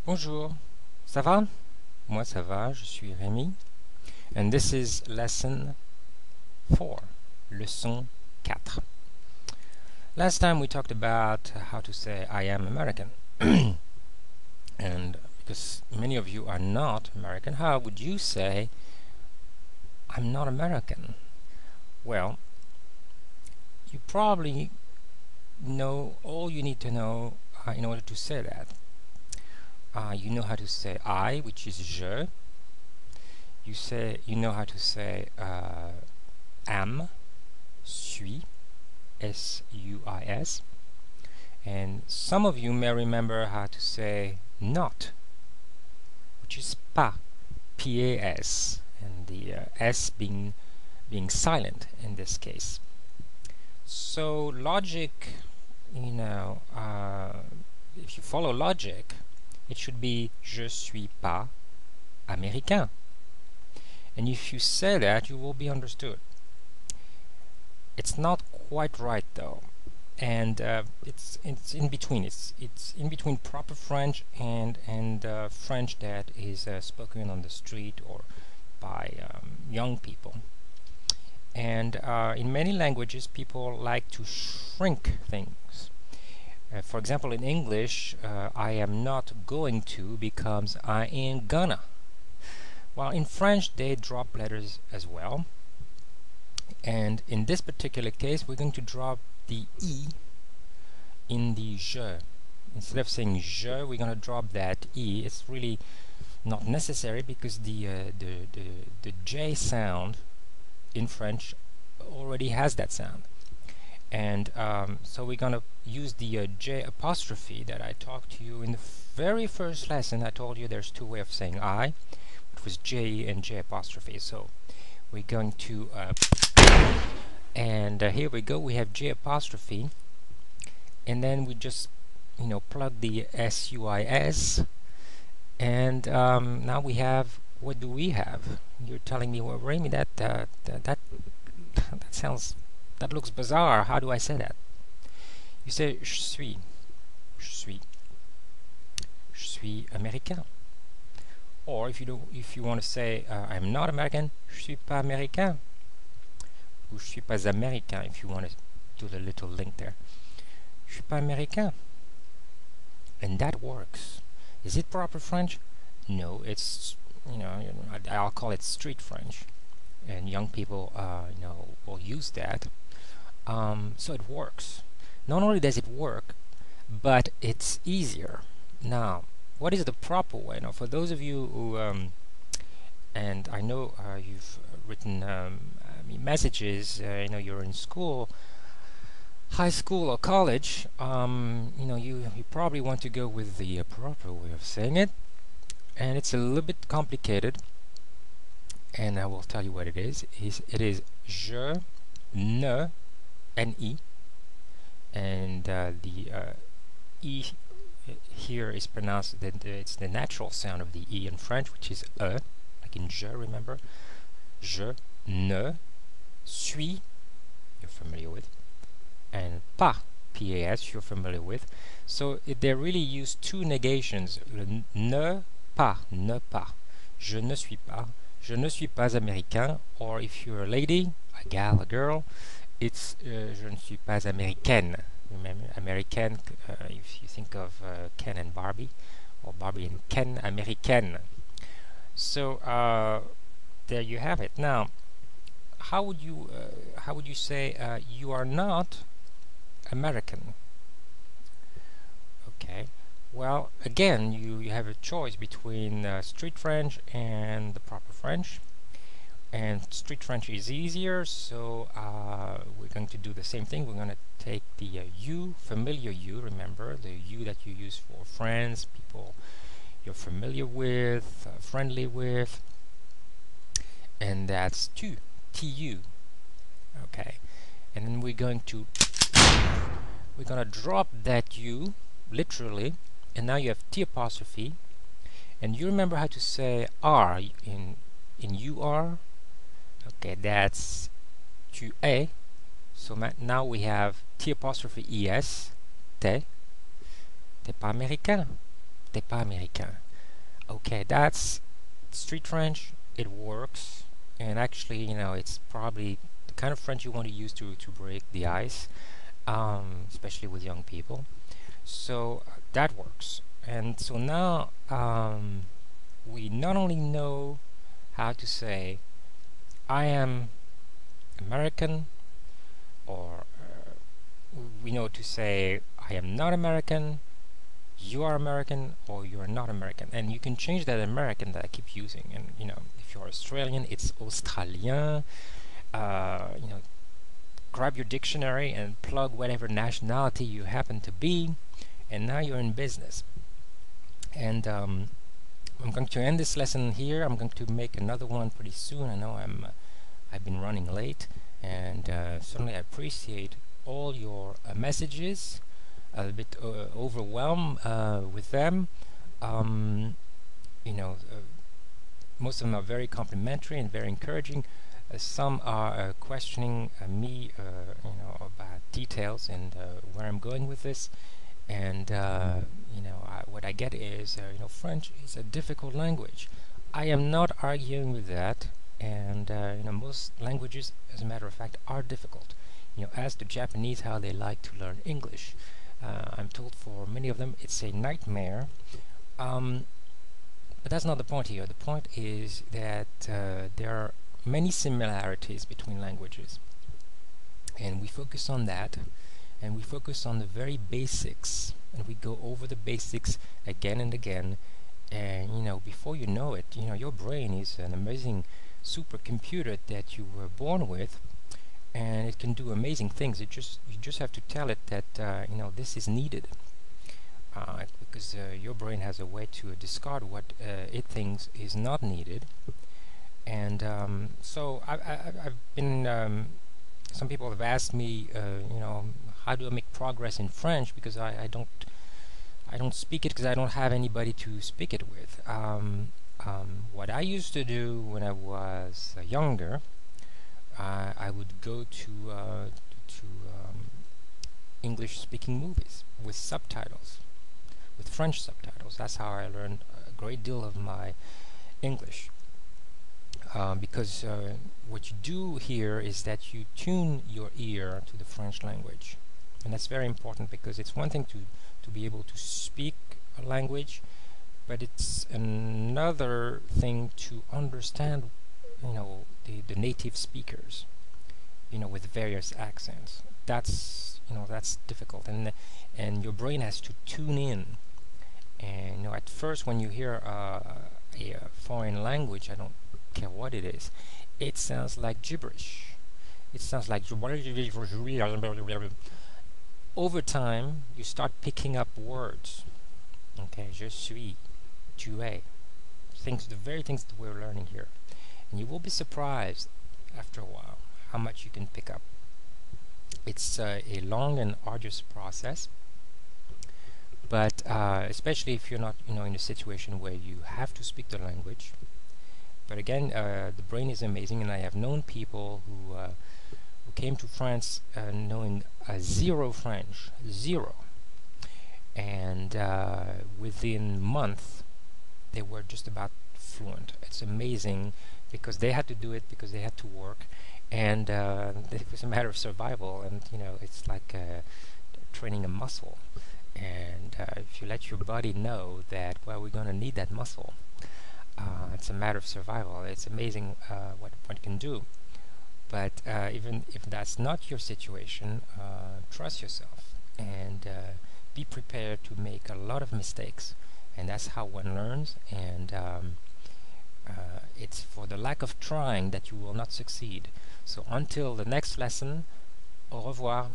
Bonjour, ça va? Moi ça va, je suis Rémi. And this is lesson 4, leçon 4. Last time we talked about how to say I am American. And because many of you are not American, how would you say I'm not American? Well, you probably know all you need to know in order to say that. You know how to say I, which is je. You know how to say am, suis, S-U-I-S. And some of you may remember how to say not, which is pas, P-A-S, and the S being silent in this case. So logic, if you follow logic, it should be je suis pas américain. And if you say that, you will be understood. It's not quite right though, and it's in between. It's in between proper French and French that is spoken on the street or by young people. And in many languages, people like to shrink things. For example, in English, I am not going to becomes I am gonna. While in French, they drop letters as well. And in this particular case, we're going to drop the E in the je. Instead of saying je, we're going to drop that E. It's really not necessary because the J sound in French already has that sound. And so we're going to use the J apostrophe that I talked to you in the very first lesson. I told you there's two ways of saying I. It was J and J apostrophe. So we're going to and here we go, we have J apostrophe, and then we just plug the S-U-I-S, and now we have, what do we have? You're telling me, well, Remy, that sounds, that looks bizarre. How do I say that? You say je suis américain. Or if you want to say I'm not American, je suis pas américain. Ou je suis pas américain, if you want to do the little link there. Je suis pas américain. And that works. Is it proper French? No, it's I'll call it street French, and young people will use that. So it works. Not only does it work, but it's easier. Now, what is the proper way? Now, for those of you who, and I know you've written me messages, you're in school, high school or college, you probably want to go with the proper way of saying it, and it's a little bit complicated, and I will tell you what it is. It is je, ne, N-E, and the E here is pronounced, it's the natural sound of the E in French, which is E, like in je, remember? Je, ne, suis, you're familiar with, and pas, P-A-S, you're familiar with. So they really use two negations, ne pas, je ne suis pas américain, or if you're a lady, a gal, a girl, it's je ne suis pas américaine. Remember, American, if you think of Ken and Barbie, or Barbie and Ken, Americaine. So there you have it. Now, how would you say you are not American? Okay. Well, again, you have a choice between street French and the proper French. And street French is easier, so we're going to do the same thing. We're going to take the you, familiar you, remember, the you that you use for friends, people you're familiar with, friendly with, and that's tu, tu, okay. And then we're going to drop that you, literally, and now you have T apostrophe, and you remember how to say R in you are. Okay, that's tu es. So now we have T apostrophe es, t'es pas américain. t'es pas américain. Okay, that's street French. It works, and actually, it's probably the kind of French you want to use to break the ice, especially with young people. So that works. And so now we not only know how to say I am American, or we know to say I am not American, you are American, or you are not American. And you can change that American that I keep using. And if you're Australian, it's Australien. Grab your dictionary and plug whatever nationality you happen to be, and now you're in business. And I'm going to end this lesson here. I'm going to make another one pretty soon. I know I've been running late, and certainly I appreciate all your messages. A bit overwhelmed with them. Most of them are very complimentary and very encouraging. Some are questioning me, about details and where I'm going with this. And what I get is, French is a difficult language. I am not arguing with that. And most languages, as a matter of fact, are difficult. Ask the Japanese how they like to learn English. I'm told for many of them it's a nightmare. But that's not the point here. The point is that there are many similarities between languages, and we focus on that, and we focus on the very basics, and we go over the basics again and again. And before you know it, your brain is an amazing supercomputer that you were born with, and it can do amazing things. You just have to tell it that this is needed, because your brain has a way to discard what it thinks is not needed. And so I've been. Some people have asked me, how do I make progress in French? Because I don't speak it because I don't have anybody to speak it with. What I used to do when I was younger, I would go to English-speaking movies with subtitles, with French subtitles. That's how I learned a great deal of my English. Because what you do here is that you tune your ear to the French language, and that's very important, because it's one thing to be able to speak a language, but it's another thing to understand the native speakers, with various accents. That's difficult, and your brain has to tune in. And at first, when you hear a foreign language, I don't care what it is, it sounds like gibberish. It sounds like over time you start picking up words. Okay, je suis, tu es, the very things that we're learning here, and you will be surprised after a while how much you can pick up. It's a long and arduous process, but especially if you're not in a situation where you have to speak the language. But again, the brain is amazing, and I have known people who came to France knowing zero French, zero, and within a month they were just about fluent. It's amazing, because they had to do it because they had to work, and it was a matter of survival. And it's like training a muscle, and if you let your body know that, well, we're going to need that muscle, it's a matter of survival. It's amazing what one can do. But even if that's not your situation, trust yourself, and be prepared to make a lot of mistakes, and that's how one learns. And it's for the lack of trying that you will not succeed. So until the next lesson, au revoir.